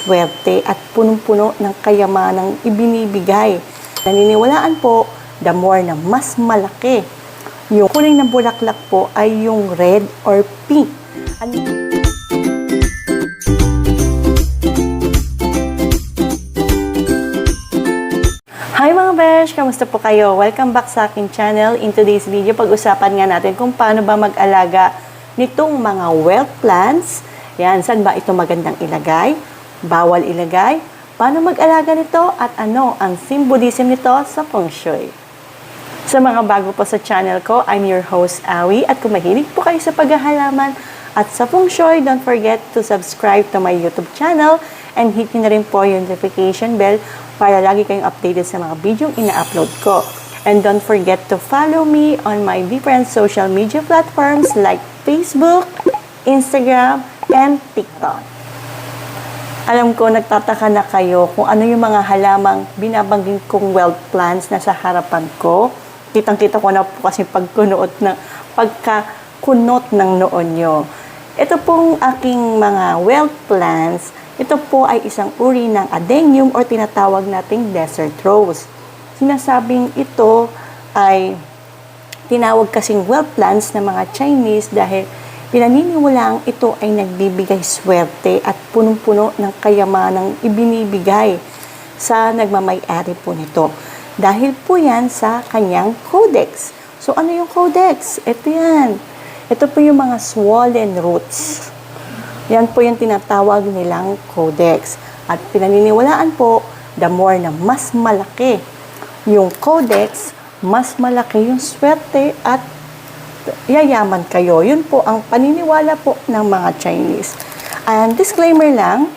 swerte at punong-puno ng kayamanang ibinibigay. Naniniwalaan po, the more na mas malaki. Yung kulay ng bulaklak po ay yung red or pink. Hi mga besh! Kamusta po kayo? Welcome back sa aking channel. In today's video, pag-usapan nga natin kung paano ba mag-alaga nitong mga wealth plants. Yan, saan ba ito magandang ilagay? Bawal ilagay? Paano mag-alaga nito? At ano ang symbolism nito sa feng shui? Sa mga bago po sa channel ko, I'm your host, Awi. At kung mahilig po kayo sa paghahalaman at sa feng shui, don't forget to subscribe to my YouTube channel and hit nyo na rin po yung notification bell para lagi kayong updated sa mga video ina-upload ko. And don't forget to follow me on my different social media platforms like Facebook, Instagram, and TikTok. Alam ko, nagtataka na kayo kung ano yung mga halamang binabanggit kong wealth plants na sa harapan ko. Kitang-kita ko na po kasi pagkakunot ng noon nyo. Ito pong aking mga wealth plants, ito po ay isang uri ng adenium or tinatawag nating desert rose. Sinasabing ito ay tinawag kasing wealth plants ng mga Chinese dahil pinaniniwalaang ito ay nagbibigay swerte at punong-puno ng kayamanang ibinibigay sa nagmamay-ari po nito. Dahil po yan sa kanyang codex. So, ano yung codex? Ito yan. Ito po yung mga swollen roots. Yan po yung tinatawag nilang codex. At pinaniniwalaan po, the more na mas malaki yung codex, mas malaki yung swerte at yayaman kayo. Yun po ang paniniwala po ng mga Chinese. And disclaimer lang,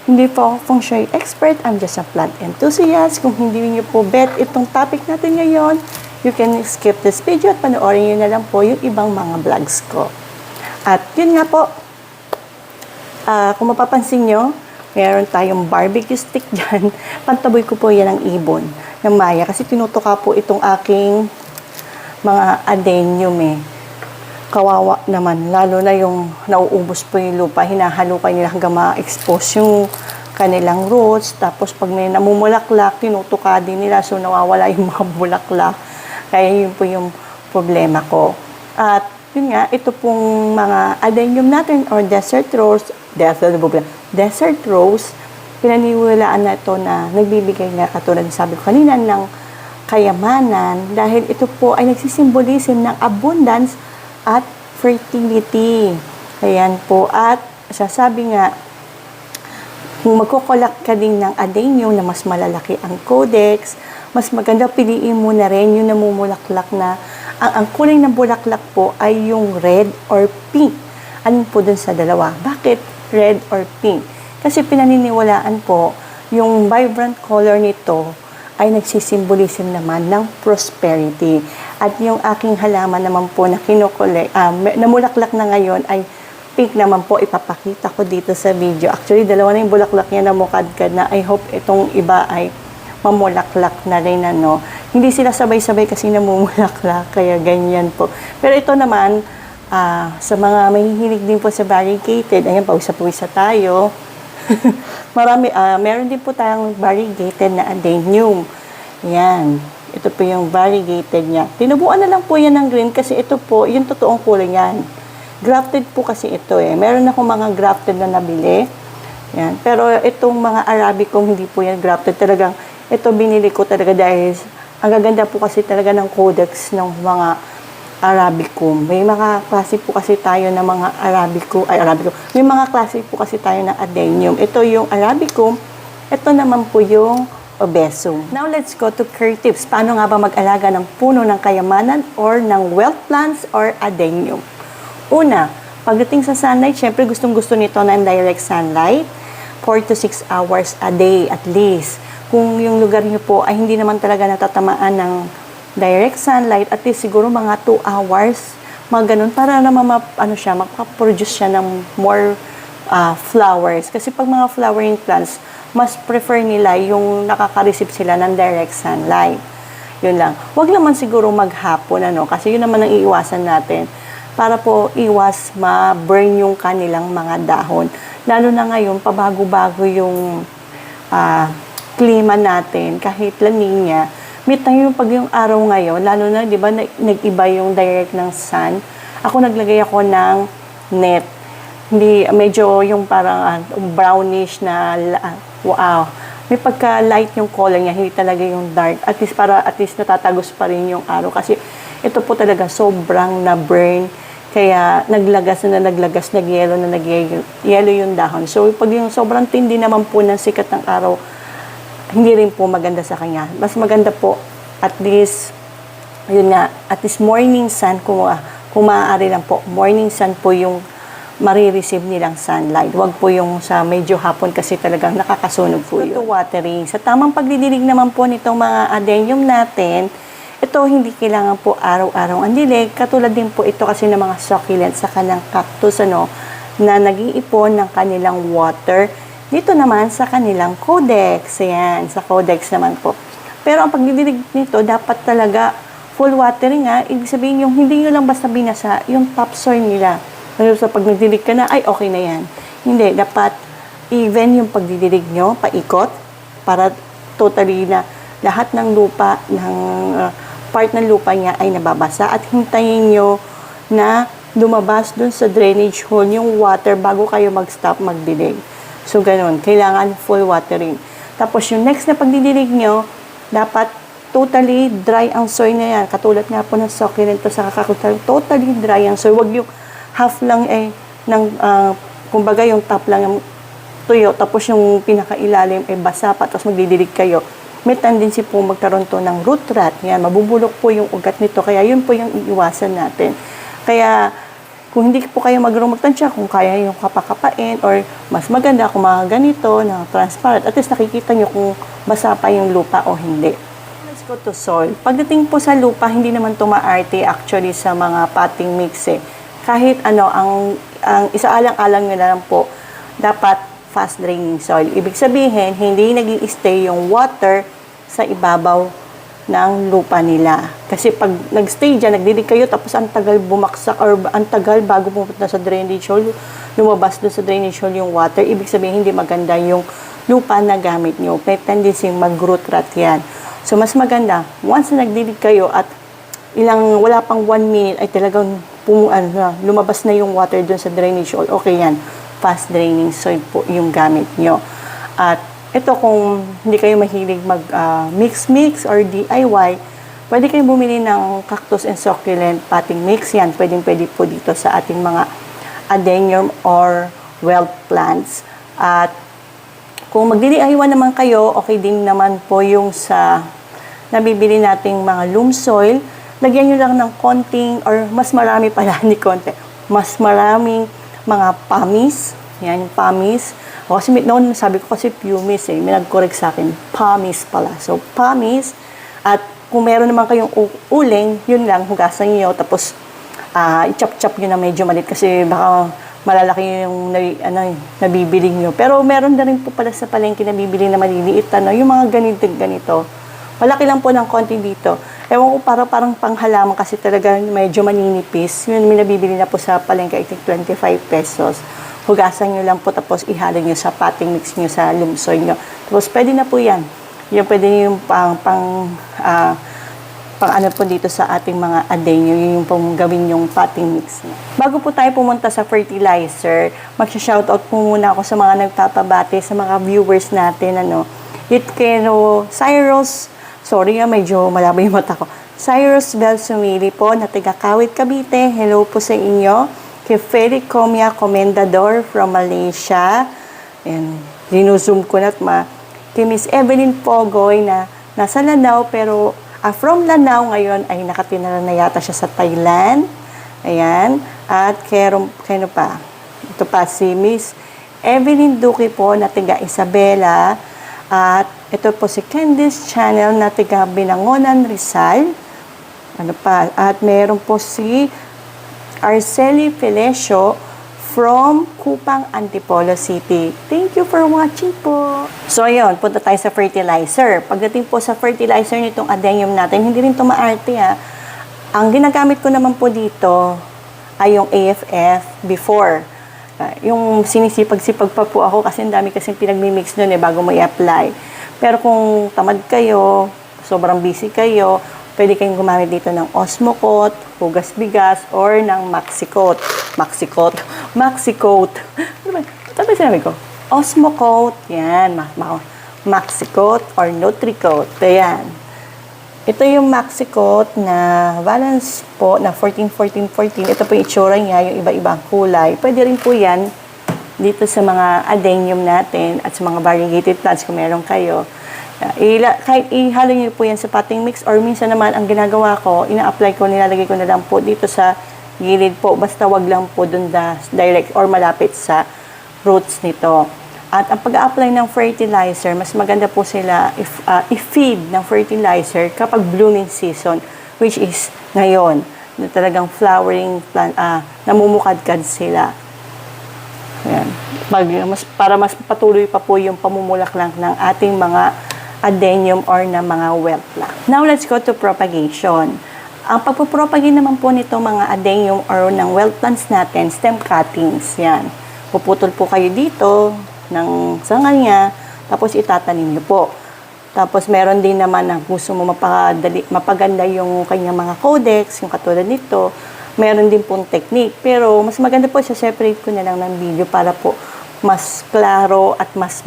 hindi po ako feng shui expert, I'm just a plant enthusiast. Kung hindi niyo po bet itong topic natin ngayon, you can skip this video at panoorin niyo na lang po yung ibang mga vlogs ko. At yun nga po, kung mapapansin nyo, meron tayong barbecue stick dyan. Pantaboy ko po yan ng ibon, ng maya, kasi tinutuka po itong aking mga adenium eh. Kawawa naman, lalo na yung nauubos po yung lupa, hinahalukay nila hanggang ma-expose yung kanilang roots, tapos pag may namumulaklak, tinutuka din nila, so nawawala yung mga bulaklak. Kaya yun po yung problema ko. At yun nga, ito pong mga adenium natin or desert rose, pinaniwalaan na ito na nagbibigay nga katulad sabi ko kanina ng kayamanan dahil ito po ay nagsisimbolisim ng abundance at fertility. Ayan po. At sasabi nga, kung magkukulak ka din ng adenium na mas malalaki ang codex, mas maganda piliin mo na rin yung namumulaklak na ang kulay ng bulaklak po ay yung red or pink. Alin po dun sa dalawa? Bakit red or pink? Kasi pinaniniwalaan po, yung vibrant color nito ay nagsisimbolisim naman ng prosperity. At yung aking halaman naman po na namulaklak na ngayon ay pink naman po, ipapakita ko dito sa video. Actually, dalawa na yung bulaklak niya na mukadkad na. I hope itong iba ay mamulaklak na rin. Ano. Hindi sila sabay-sabay kasi namumulaklak, kaya ganyan po. Pero ito naman, sa mga mahihilig din po sa variegated, ayan, pawisa-pawisa tayo. Meron din po tayong variegated na adenium. Yan. Ito po yung variegated niya. Tinubuan na lang po yan ng green kasi ito po, yung totoong kulay niyan. Grafted po kasi ito eh. Meron akong mga grafted na nabili. Yan. Pero itong mga Arabicum, hindi po yan grafted. Talagang, ito binili ko talaga dahil ang gaganda po kasi talaga ng codex ng mga Arabicum. May mga klase po kasi tayo ng mga Arabicum. May mga klase po kasi tayo ng adenium. Ito yung Arabicum. Ito naman po yung obesum. Now, let's go to care tips. Paano nga ba mag-alaga ng puno ng kayamanan or ng wealth plants or adenium? Una, pagdating sa sunlight, syempre gustong-gusto nito ng direct sunlight. 4 to 6 hours a day at least. Kung yung lugar nyo po ay hindi naman talaga natatamaan ng direct sunlight, at least siguro mga 2 hours, mga ganun, para naman makaproduce siya ng more flowers. Kasi pag mga flowering plants, mas prefer nila yung nakaka-receive sila ng direct sunlight. Yun lang. Huwag naman siguro maghapon, kasi yun naman ang iiwasan natin. para po iwas ma-burn yung kanilang mga dahon. Lalo na ngayon, pabago-bago yung klima natin, kahit La Nina. May time pag yung araw ngayon, lalo na, di ba, nag-iba yung direct ng sun. Ako naglagay ako ng net. Hindi, medyo yung parang brownish na, wow. May pagka-light yung color niya, hindi talaga yung dark. At least natatagos pa rin yung araw. Kasi ito po talaga sobrang na-burn. Kaya naglagas, nagyelo yung dahon. So pag yung sobrang tindi naman po ng sikat ng araw, hindi rin po maganda sa kanya. Mas maganda po, at least morning sun, kung maaari lang po, morning sun po yung marireceive nilang sunlight. Huwag po yung sa medyo hapon kasi talagang nakakasunog po yun. Watering. Sa tamang pagdidilig naman po nitong mga adenium natin, ito hindi kailangan po araw-araw ang dilig. Katulad din po ito kasi ng mga succulent sa kanilang cactus na nag-iipon ng kanilang water. Dito naman sa kanilang codex. Ayan, sa codex naman po. Pero ang pagdidilig nito, dapat talaga full watering nga. Ibig sabihin yung hindi nyo lang basta binasa, yung topsoil nila. Pero sa pag nagdilig ka na, ay okay na yan. Hindi, dapat even yung pagdidilig nyo, paikot, para totally na lahat ng lupa, part ng lupa niya ay nababasa at hintayin nyo na lumabas dun sa drainage hole yung water bago kayo mag-stop magdilig. So, ganun. Kailangan full watering. Tapos, yung next na pagdidilig nyo, dapat totally dry ang soil na yan. Katulad nga po ng succulent to sa kakakutal, totally dry ang soil. Huwag yung half lang kumbaga yung top lang yung tuyo, tapos yung pinakailalim ay basa pa, tapos magdidilig kayo. May tendency po magkaroon to ng root rot. Yan, mabubulok po yung ugat nito. Kaya yun po yung iiwasan natin. Kaya kung hindi po kayo magtansya, kung kaya yung kapakapain or mas maganda kung mga ganito na transparent, at least nakikita nyo kung basa pa yung lupa o hindi. Let's go to soil. Pagdating po sa lupa, hindi naman tumaarte actually sa mga potting mix Kahit ang isaalang-alang nyo na lang po, dapat fast draining soil. Ibig sabihin, hindi nag-i-stay yung water sa ibabaw ng lupa nila. Kasi pag nag-stay dyan, nagdidig kayo, tapos ang tagal bumaksak or ang tagal bago pumunta sa drainage hole, lumabas doon sa drainage hole yung water, ibig sabihin hindi maganda yung lupa na gamit nyo. May tendency mag-root rot yan. So, mas maganda, once na nagdidig kayo at wala pang 1 minute, ay talagang lumabas na yung water doon sa drainage hole, okay yan. Fast draining soil po yung gamit nyo. At ito kung hindi kayo mahilig mag-mix or DIY, pwede kayong bumili ng cactus and succulent potting mix. Yan, pwede po dito sa ating mga adenium or wild plants. At kung mag-DIY naman kayo, okay din naman po yung sa nabibili nating mga loam soil. Lagyan nyo lang ng konting or mas marami pala, hindi konti, mas maraming mga pumice. Yan, yung pumice. O, kasi noon, sabi ko kasi pumice may nag-correct sa akin. Pumice pala. So, pumice. At kung meron naman kayong uling, yun lang, hugasan nyo. Tapos, i-chop-chop nyo na medyo malit kasi baka malalaki yung nabibili nyo. Pero meron na rin po pala sa palengke na bibili na maliliit. Yung mga ganito. Malaki lang po ng konti dito. Ewan ko, parang panghalaman kasi talaga medyo maninipis. Yun, may nabibili na po sa palengke, I think 25 pesos. Hugasan nyo lang po, tapos ihalo nyo sa potting mix nyo sa loam soil nyo. Tapos pwede na po yan. Yung pwede nyo yung pang ano po dito sa ating mga adenium, yung pong gawin yung potting mix nyo. Bago po tayo pumunta sa fertilizer, magsha-shoutout po muna ako sa mga nagpapabati, sa mga viewers natin, Cyrus, sorry medyo malabo yung mata ko. Cyrus Belsumili po, na taga Kawit, Cavite. Hello po sa inyo. Kay Feli Comia Comendador from Malaysia. And rinuzum ko na kay Miss Evelyn Pogoy na nasa Lanao, pero from Lanao ngayon ay nakatira na yata siya sa Thailand. Ayan. At kano pa? Ito pa si Miss Evelyn Duque po, na taga Isabela. At ito po si Candice Channel, na taga Binangonan, Rizal. Ano pa? At meron po si Arceli Felecio from Kupang, Antipolo City. Thank you for watching po. So, ayun, punta tayo sa fertilizer. Pagdating po sa fertilizer nitong adenium natin, hindi rin ito maarte Ang ginagamit ko naman po dito ay yung AFF before. Yung sinisipag-sipag pa po ako kasi ang dami kasing pinagmimix nun bago mo i-apply. Pero kung tamad kayo, sobrang busy kayo, pwede kayong gumamit dito ng Osmocoat, Hugas Bigas, or ng Maxicoat. Maxicoat. Ano ba sinabi ko? Osmocoat, yan. Maxicoat or Nutricoat. Ayan. Ito yung Maxicoat na balance po na 14-14-14. Ito po yung itsura niya, yung iba-ibang kulay. Pwede rin po yan dito sa mga adenium natin at sa mga variegated plants kung meron kayo. Kahit ihalo niyo po yan sa potting mix or minsan naman ang ginagawa ko, ina-apply ko, nilalagay ko na lang po dito sa gilid po. Basta wag lang po dun direct or malapit sa roots nito. At ang pag-a-apply ng fertilizer, mas maganda po sila i-feed ng fertilizer kapag blooming season, which is ngayon, na talagang flowering plant, namumukadkad sila. Ayan. Para mas patuloy pa po yung pamumulaklak ng ating mga adenium or na mga well plant. Now, let's go to propagation. Ang pagpapropagate naman po nito mga adenium or ng well plants natin, stem cuttings. Yan. Puputol po kayo dito ng sanga niya, tapos itatanim niyo po. Tapos meron din naman na gusto mo mapaganda yung kanyang mga codex, yung katulad nito. Meron din pong technique. Pero mas maganda po, separate ko na lang ng video para po mas klaro at mas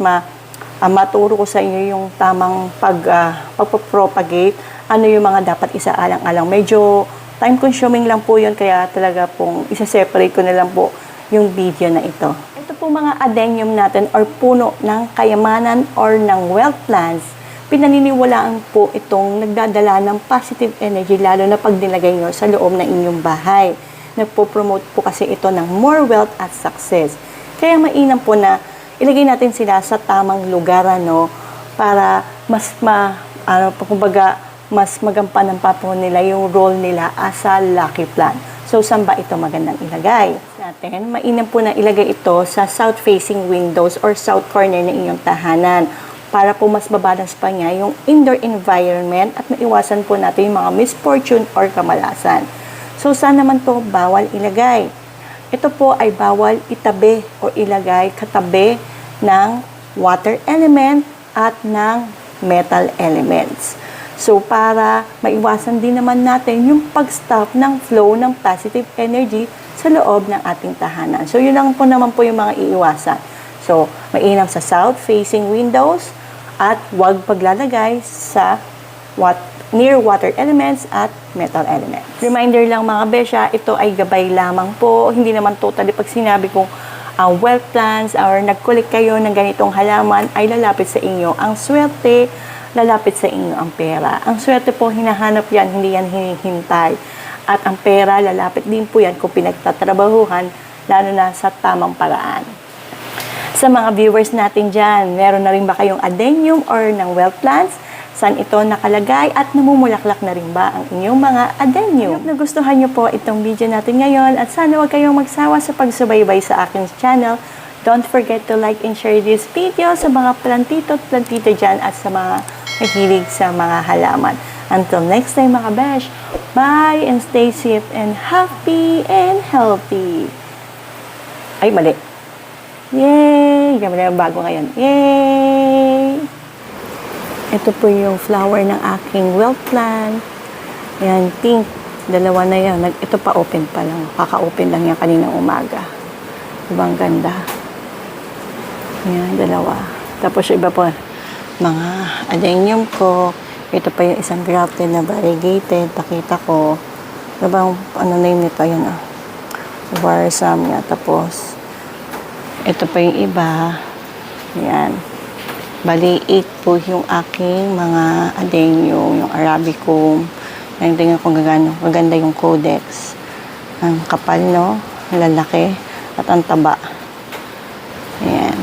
maturo ko sa inyo yung tamang pagpapropagate. Ano yung mga dapat isaalang-alang. Medyo time-consuming lang po yun, kaya talaga pong isa-separate ko na lang po yung video na ito. Ito po mga adenium natin or puno ng kayamanan or ng wealth plants, pinaniniwalaan po itong nagdadala ng positive energy lalo na pag nilagay nyo sa loob ng inyong bahay. Nagpo-promote po kasi ito ng more wealth at success. Kaya mainam po na ilagay natin sila sa tamang lugar para mas magampanan pa po nila yung role nila as a lucky plant. So, saan ba ito magandang ilagay? Natin, mainam po na ilagay ito sa south-facing windows or south corner ng inyong tahanan para po mas mabalance pa niya yung indoor environment at maiwasan po natin yung mga misfortune or kamalasan. So, saan naman to bawal ilagay? Ito po ay bawal itabi o ilagay katabi ng water element at ng metal elements. So, para maiwasan din naman natin yung pag-stop ng flow ng positive energy sa loob ng ating tahanan. So, yun lang po naman po yung mga iiwasan. So, mainam sa south-facing windows at huwag paglalagay sa near water elements at metal elements. Reminder lang mga besya, ito ay gabay lamang po. Hindi naman totally pag sinabi kong wealth plants or nag-collect kayo ng ganitong halaman ay lalapit sa inyo ang swerte, lalapit sa inyo ang pera. Ang swerte po, hinahanap yan, hindi yan hinihintay. At ang pera, lalapit din po yan kung pinagtatrabahuhan, lalo na sa tamang paraan. Sa mga viewers natin dyan, meron na rin ba kayong adenium or ng wealth plants? Saan ito nakalagay at namumulaklak na rin ba ang inyong mga adenium? Nagustuhan nyo po itong video natin ngayon at sana huwag kayong magsawa sa pagsubaybay sa aking channel. Don't forget to like and share this video sa mga plantito at plantito dyan at sa mga mahilig sa mga halaman. Until next time mga besh, bye and stay safe and happy and healthy. Ay, mali. Yay! Gamit na bago ngayon. Yay! Ito po yung flower ng aking wealth plant. Yan, pink. Dalawa na yan. Ito pa open pa lang. Kaka-open lang yan kaninang umaga. Ibang ganda. Yan, dalawa. Tapos yung iba po, mga adenium ko. Ito pa yung isang grafted na variegated. Pakita ko. Ano bang, name nito? Yan Varsam niya. Tapos, ito pa yung iba. Yan. Bali, 8 po yung aking mga adenium, yung arabicum. Tingnan kung gaganda yung codex. Ang kapal, no? Lalaki. At ang taba. Ayan.